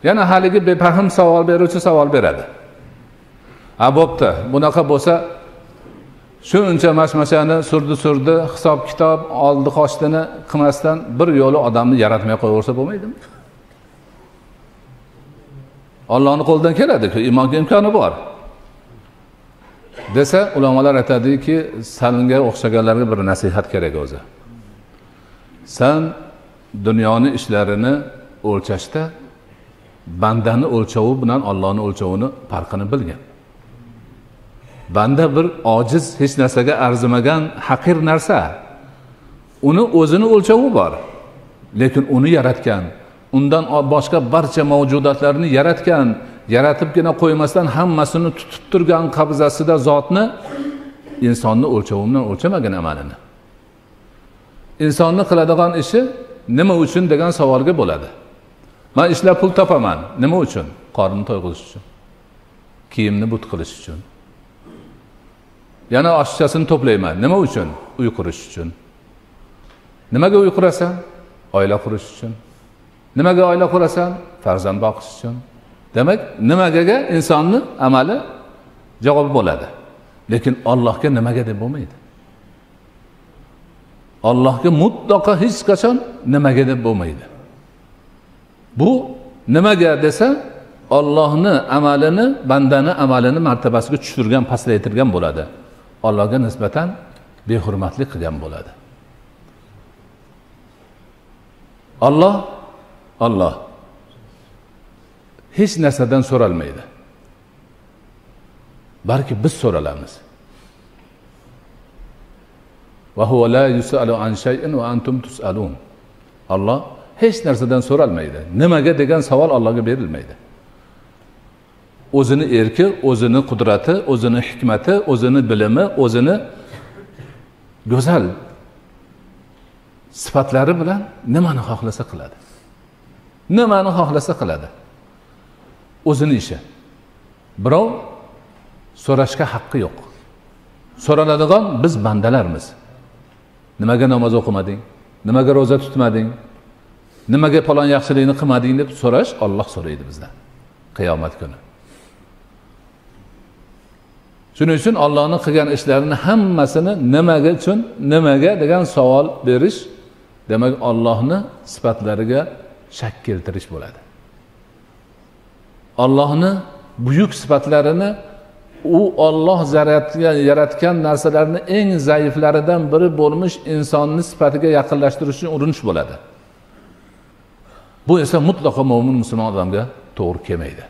Yana haligi befahm savol beruvchi savol beradi. Bo'pti, bunaqa bo'lsa shuncha mashmashani surdi, hisob-kitob oldi qoshdini qilmasdan bir yo'li odamni yaratmay qo'yaversa bo'lmaydimi? Allohning qo'lidan keladi-ku, imonga imkoni bor. Desa, ulamolar aytadiki, senga o'xshaganlarga bir nasihat kerak o'zi. Sen dunyoning ishlarini o'lchashda bandani o'lchovi bilan Allohning o'lchovini farqini bilgan. Banda bir ojiz, hech narsaga arzimagan, haqir narsa. Uni o'zini o'lchovi bor. Lekin uni yaratgan, undan boshqa barcha mavjudotlarni yaratgan, yaratibgina qo'ymasdan hammasini tutib turgan qabzasida zotni insonni o'lchovi bilan o'lchamagan amalini. Insonni qiladigan ishi nima uchun degan savolga bo'ladi. Men ishlab pul topaman. Nima uchun? Qorni to'yg'izish uchun. Kiyimni but qilish uchun. Yana oshchasini to'playman. Nima uchun? Uy qurish uchun. Nimaga uy qurasan? Oila qurish uchun. Nimaga oila qurasan? Farzand boqish uchun. Demak, nimagaga insonni amali javob bo'ladi. Lekin Allohga nimaga deb bo'lmaydi. Allohga mutlaqo hech qachon nimaga deb bo'lmaydi. Bu nimaga desa, Allohning amalini, bandani amalini martabasiga tushirgan, pasaytirgan bo'ladi. Allohga nisbatan behurmatlik qilgan bo'ladi. Alloh hech narsadan so'ralmaydi. Balki biz so'ralamiz. Va huwa la yus'alu an shay'in wa antum tus'alun. Alloh hech narsadan so'ralmaydi. Nimaga degan savol Allohga berilmaydi. O'zini erki, o'zini qudrati, o'zini hikmati, o'zini bilimi, o'zini go'zal sifatlari bilan nimani xohlasa qiladi. Nimani xohlasa qiladi. O'zini ishi. Birov so'rashga haqqi yo'q. So'raladigan biz bandalarmiz. Nimaga namoz o'qimading? Nimaga roza tutmading? Nimaga falon yaxshilikni qilmading deb so'rash Alloh so'raydi bizdan qiyomat kuni. Shuning uchun Allohning qilgan ishlarini hammasini nimaga uchun, nimaga degan savol berish, demak Allohning sifatlariga shak keltirish bo'ladi. Allohning buyuk sifatlarini, u Alloh yaratgan narsalarni eng zaiflaridan biri bo'lmish insonni sifatiga yaqinlashtirish uchun urinish bo'ladi. Bu esa mutlaqo mo'min musulmon odamga to'g'ri kelmaydi.